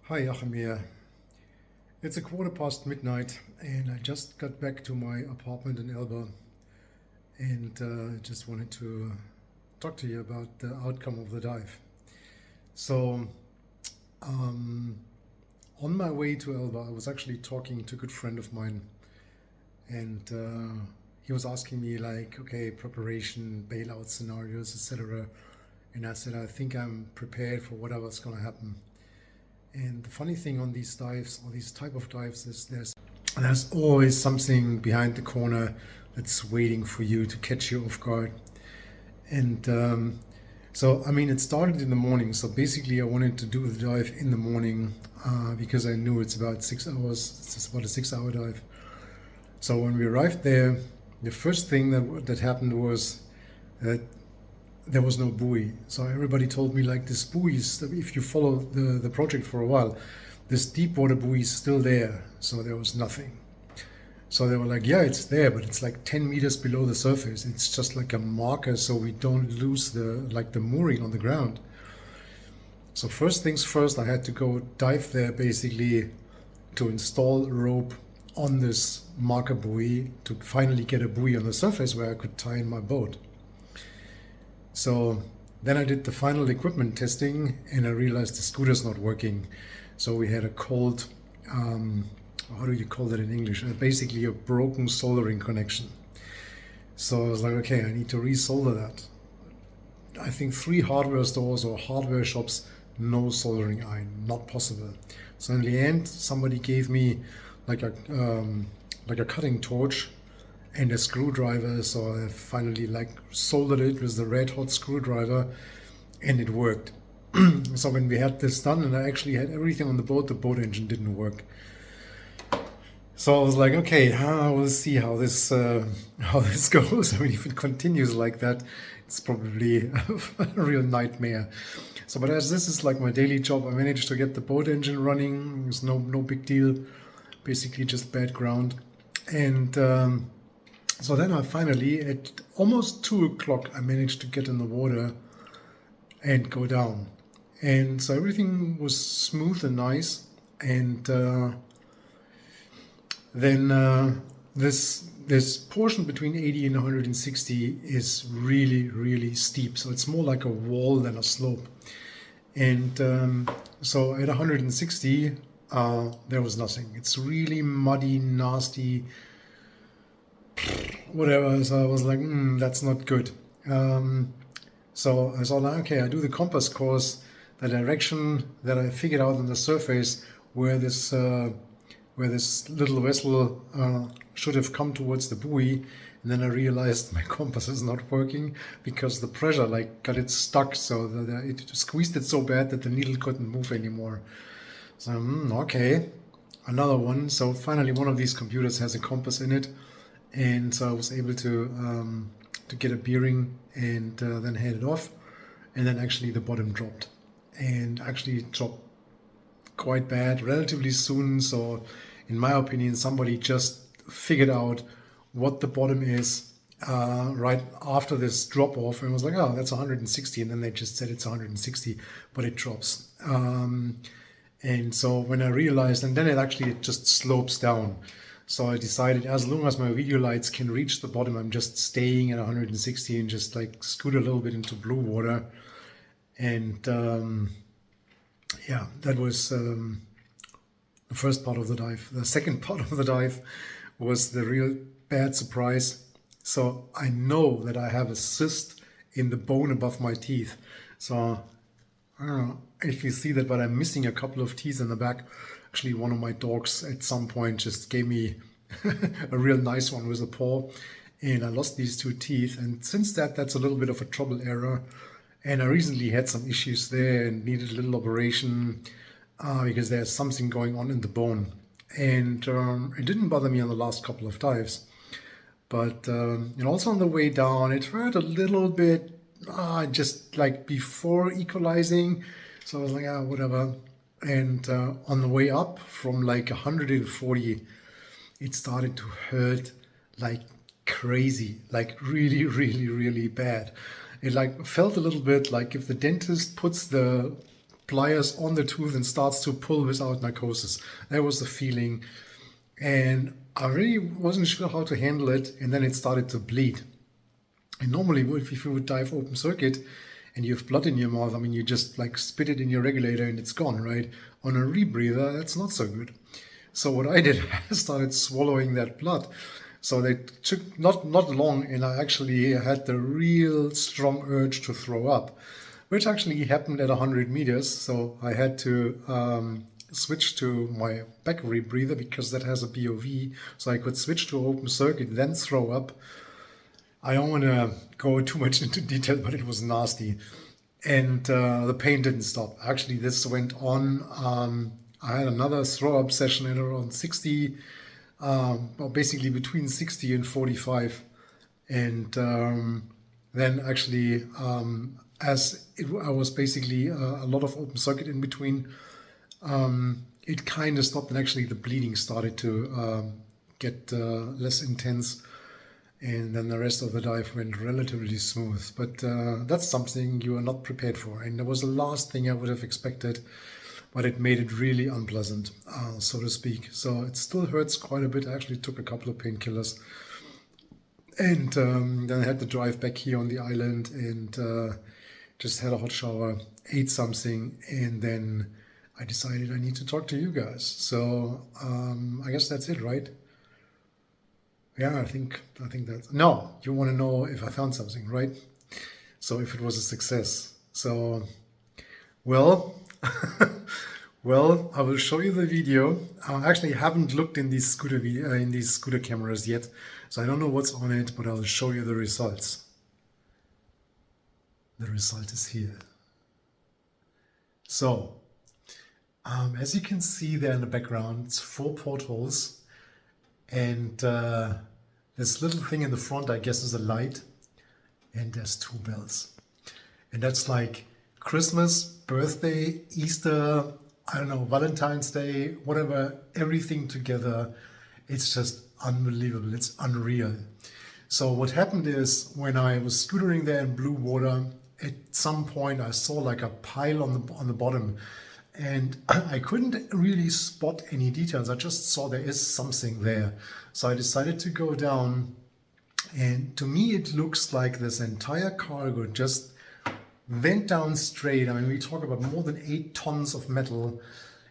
Hi, Achim here. It's a quarter past midnight, and I just got back to my apartment in Elba, and just wanted to talk to you about the outcome of the dive. So, um, on my way to Elba, I was actually talking to a good friend of mine, and he was asking me like, okay, preparation, bailout scenarios, etc. And I said, I think I'm prepared for whatever's going to happen. And the funny thing on these dives, or these type of dives, is there's always something behind the corner that's waiting for you to catch you off guard. And so, I mean, it started in the morning. So basically, I wanted to do the dive in the morning because I knew it's about 6 hours. It's about a 6 hour dive. So when we arrived there, the first thing that happened was that there was no buoy. So everybody told me like this buoy is, if you follow the project for a while, this deep water buoy is still there. So there was nothing. So they were like, yeah, it's there, but it's like 10 meters below the surface. It's just like a marker so we don't lose the mooring on the ground. So first things first, I had to go dive there basically to install a rope on this marker buoy to finally get a buoy on the surface where I could tie in my boat. So then I did the final equipment testing and I realized the scooter's not working. So we had a cold, how do you call that in English? Basically a broken soldering connection. So I was like, okay, I need to resolder that. I think 3 hardware stores or hardware shops, no soldering iron, not possible. So in the end, somebody gave me like a cutting torch and a screwdriver. So I finally like soldered it with the red hot screwdriver, and it worked. So when we had this done and I actually had everything on the boat engine didn't work. So I was like, okay, we'll see how this goes. I mean, if it continues like that, it's probably a real nightmare. So, but as this is like my daily job, I managed to get the boat engine running. It's no big deal, basically just bad ground. And so then I finally, at almost 2 o'clock, I managed to get in the water and go down. And so everything was smooth and nice. And then this portion between 80 and 160 is really steep. So it's more like a wall than a slope. And so at 160, there was nothing. It's really muddy, nasty, whatever. So I was like, that's not good. So I thought, like, okay, I do the compass course, the direction that I figured out on the surface where this little vessel should have come towards the buoy. And then I realized my compass is not working because the pressure like got it stuck. So that it squeezed it so bad that the needle couldn't move anymore. So, okay, another one. So finally one of these computers has a compass in it. And so I was able to get a bearing and then head it off. And then actually the bottom dropped. And actually it dropped quite bad relatively soon. So in my opinion, somebody just figured out what the bottom is right after this drop off and was like, oh, that's 160. And then they just said it's 160, but it drops. And so when I realized, and then it just slopes down. So I decided as long as my video lights can reach the bottom, I'm just staying at 160 and just like scoot a little bit into blue water. And yeah, that was the first part of the dive. The second part of the dive was the real bad surprise. So I know that I have a cyst in the bone above my teeth. So I don't know if you see that, but I'm missing a couple of teeth in the back. Actually, one of my dogs at some point just gave me a real nice one with a paw, and I lost these 2 teeth. And since that's a little bit of a trouble area. And I recently had some issues there and needed a little operation because there's something going on in the bone. And it didn't bother me on the last couple of dives. But and also on the way down, it hurt a little bit, just like before equalizing. So I was like, whatever. And on the way up from like 140, it started to hurt like crazy, like really bad. It like felt a little bit like if the dentist puts the pliers on the tooth and starts to pull without narcosis. That was the feeling. And I really wasn't sure how to handle it. And then it started to bleed. And normally if you would dive open circuit and you have blood in your mouth, I mean, you just like spit it in your regulator and it's gone, right? On a rebreather, that's not so good. So what I did, I started swallowing that blood. So that took not long, and I actually had the real strong urge to throw up, which actually happened at 100 meters. So I had to switch to my back rebreather because that has a BOV. So I could switch to open circuit, then throw up. I don't want to go too much into detail, but it was nasty. And the pain didn't stop. Actually, this went on. I had another throw up session at around 60, well, basically between 60 and 45. And then actually, I was basically a lot of open circuit in between, it kind of stopped, and actually the bleeding started to get less intense. And then the rest of the dive went relatively smooth. But that's something you are not prepared for. And that was the last thing I would have expected, but it made it really unpleasant, so to speak. So it still hurts quite a bit. I actually took a couple of painkillers. And then I had to drive back here on the island and just had a hot shower, ate something, and then I decided I need to talk to you guys. So I guess that's it, right? Yeah, I think that's... No, you want to know if I found something, right? So if it was a success. So, well, well, I will show you the video. I actually haven't looked in these scooter cameras yet, so I don't know what's on it, but I'll show you the results. The result is here. So, as you can see there in the background, it's 4 portholes. And this little thing in the front, I guess, is a light. And there's 2 bells. And that's like Christmas, birthday, Easter, I don't know, Valentine's Day, whatever, everything together. It's just unbelievable. It's unreal. So what happened is when I was scootering there in blue water, at some point I saw like a pile on the bottom. And I couldn't really spot any details. I just saw there is something there. So I decided to go down. And to me, it looks like this entire cargo just went down straight. I mean, we talk about more than 8 tons of metal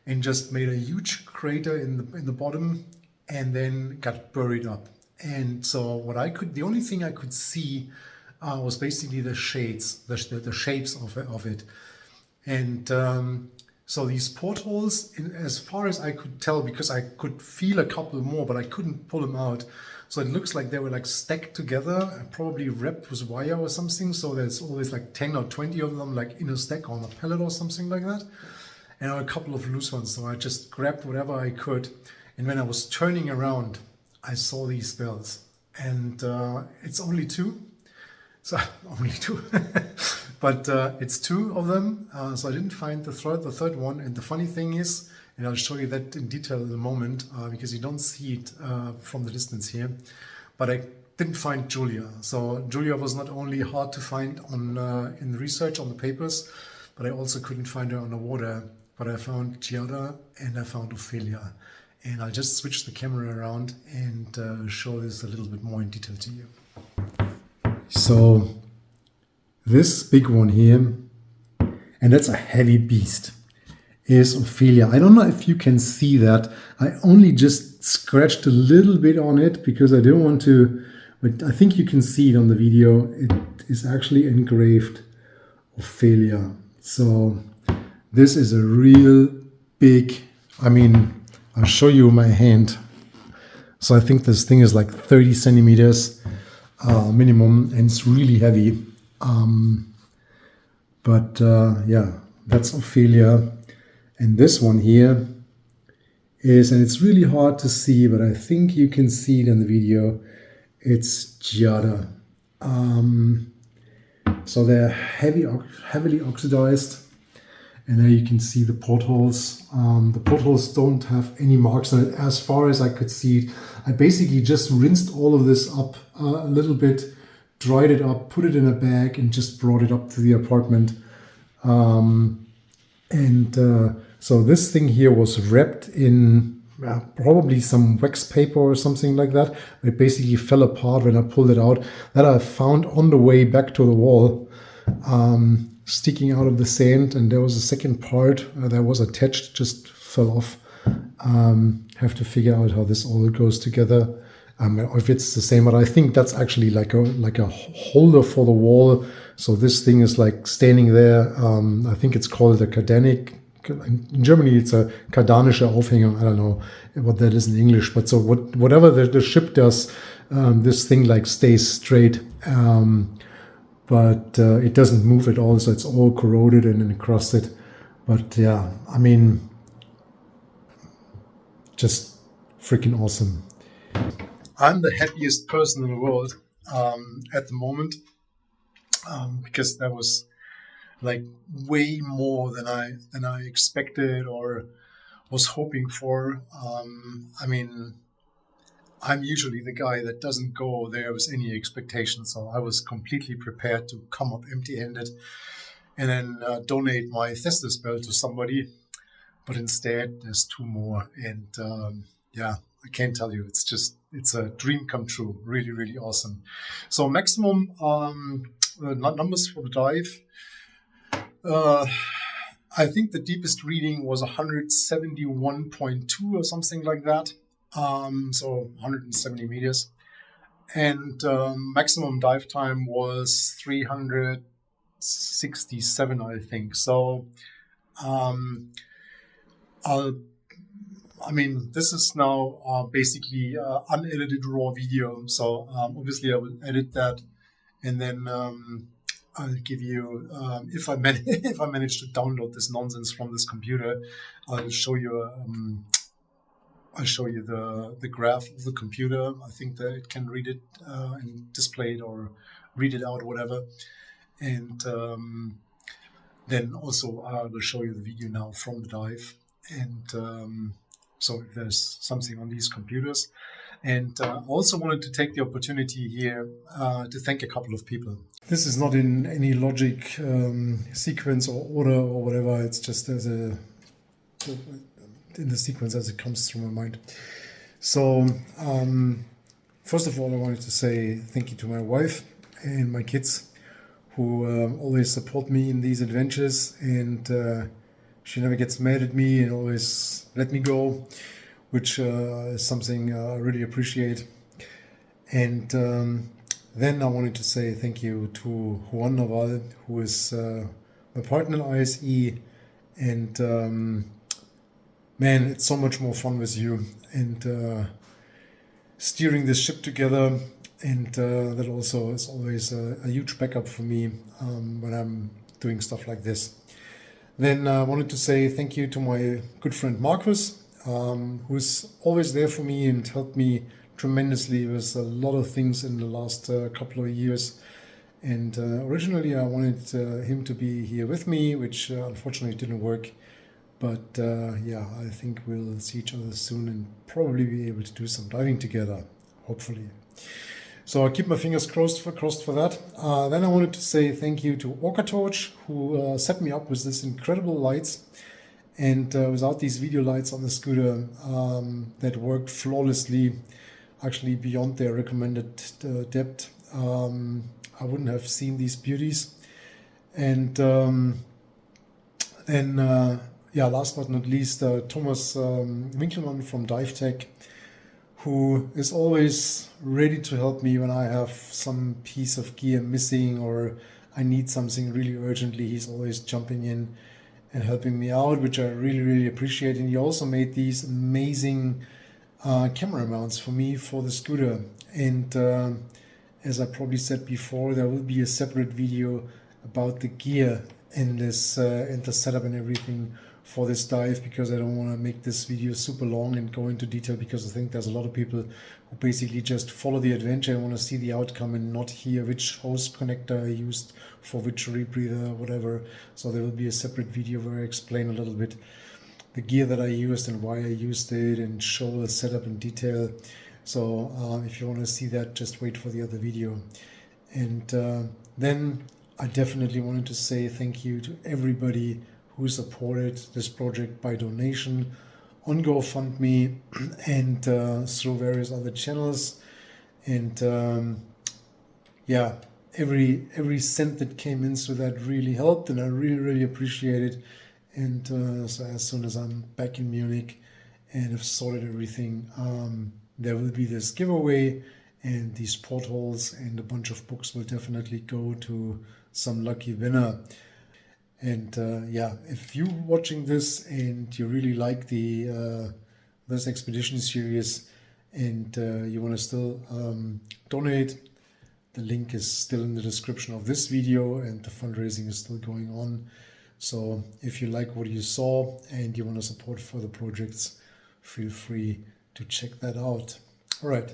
and just made a huge crater in the bottom and then got buried up. And so the only thing I could see was basically the shades, the shapes of it. And so these portholes, as far as I could tell, because I could feel a couple more, but I couldn't pull them out. So it looks like they were like stacked together, probably wrapped with wire or something. So there's always like 10 or 20 of them like in a stack on a pallet or something like that. And a couple of loose ones. So I just grabbed whatever I could. And when I was turning around, I saw these bells. And it's only 2. So only 2. But it's 2 of them, so I didn't find the third one. And the funny thing is, and I'll show you that in detail in a moment, because you don't see it from the distance here, but I didn't find Julia. So Julia was not only hard to find in the research on the papers, but I also couldn't find her on the water. But I found Giada and I found Ophelia. And I'll just switch the camera around and show this a little bit more in detail to you. So this big one here, and that's a heavy beast, is Ophelia. I don't know if you can see that. I only just scratched a little bit on it because I didn't want to, but I think you can see it on the video. It is actually engraved Ophelia. So this is a real big, I mean, I'll show you my hand. So I think this thing is like 30 centimeters minimum, and it's really heavy. Yeah, that's Ophelia. And this one here is, and it's really hard to see, but I think you can see it in the video, it's Giada. So they're heavily oxidized. And there you can see the portholes. The portholes don't have any marks on it as far as I could see it. I basically just rinsed all of this up a little bit, dried it up, put it in a bag, and just brought it up to the apartment. And so this thing here was wrapped in probably some wax paper or something like that. It basically fell apart when I pulled it out. That I found on the way back to the wall, sticking out of the sand. And there was a second part that was attached, just fell off. Have to figure out how this all goes together. If it's the same, but I think that's actually like a holder for the wall. So this thing is like standing there. I think it's called a Kardanik. In Germany, it's a kardanischer Aufhänger. I don't know what that is in English, but so whatever the ship does, this thing like stays straight, but it doesn't move at all. So it's all corroded and encrusted. But yeah, I mean, just freaking awesome. I'm the happiest person in the world at the moment, because that was like way more than I expected or was hoping for. I mean, I'm usually the guy that doesn't go there with any expectation, so I was completely prepared to come up empty-handed and then donate my Thestis belt to somebody. But instead, there's two more, and yeah, I can't tell you. It's a dream come true. Really, really awesome. So maximum numbers for the dive. I think the deepest reading was 171.2 or something like that. So 170 meters. And maximum dive time was 367, I think. So I mean, this is now basically unedited raw video. So obviously I will edit that, and then I'll give you, if I manage to download this nonsense from this computer, I'll show you the graph of the computer. I think that it can read it and display it or read it out or whatever. And then also I will show you the video now from the dive. And so if there's something on these computers. And I also wanted to take the opportunity here to thank a couple of people. This is not in any logic sequence or order or whatever. It's just as in the sequence as it comes through my mind. So first of all, I wanted to say thank you to my wife and my kids, who always support me in these adventures, and she never gets mad at me and always let me go, which is something I really appreciate. And then I wanted to say thank you to Juan Naval, who is my partner in ISE, and man, it's so much more fun with you, and steering this ship together. And that also is always a huge backup for me when I'm doing stuff like this. Then I wanted to say thank you to my good friend Marcus, who's always there for me and helped me tremendously with a lot of things in the last couple of years. And originally I wanted him to be here with me, which unfortunately didn't work. But yeah, I think we'll see each other soon and probably be able to do some diving together, hopefully. So I'll keep my fingers crossed for that. Then I wanted to say thank you to Orca Torch, who set me up with this incredible lights. And without these video lights on the scooter that worked flawlessly, actually beyond their recommended depth, I wouldn't have seen these beauties. And then, yeah, last but not least, Thomas Winkelmann from Dive Tech, who is always ready to help me when I have some piece of gear missing or I need something really urgently. He's always jumping in and helping me out, which I really, really appreciate. And he also made these amazing camera mounts for me for the scooter. And as I probably said before, there will be a separate video about the gear and this and the setup and everything for this dive, because I don't want to make this video super long and go into detail, because I think there's a lot of people who basically just follow the adventure and want to see the outcome and not hear which hose connector I used for which rebreather, whatever. So there will be a separate video where I explain a little bit the gear that I used and why I used it and show the setup in detail. So if you want to see that, just wait for the other video. And then I definitely wanted to say thank you to everybody who supported this project by donation on GoFundMe and through various other channels. And yeah, every cent that came in, so that really helped, and I really appreciate it. And so as soon as I'm back in Munich and have sorted everything, there will be this giveaway, and these portholes and a bunch of books will definitely go to some lucky winner. And yeah, if you're watching this and you really like this expedition series, and you want to still donate, the link is still in the description of this video, and the fundraising is still going on. So if you like what you saw and you want to support further projects, feel free to check that out. All right.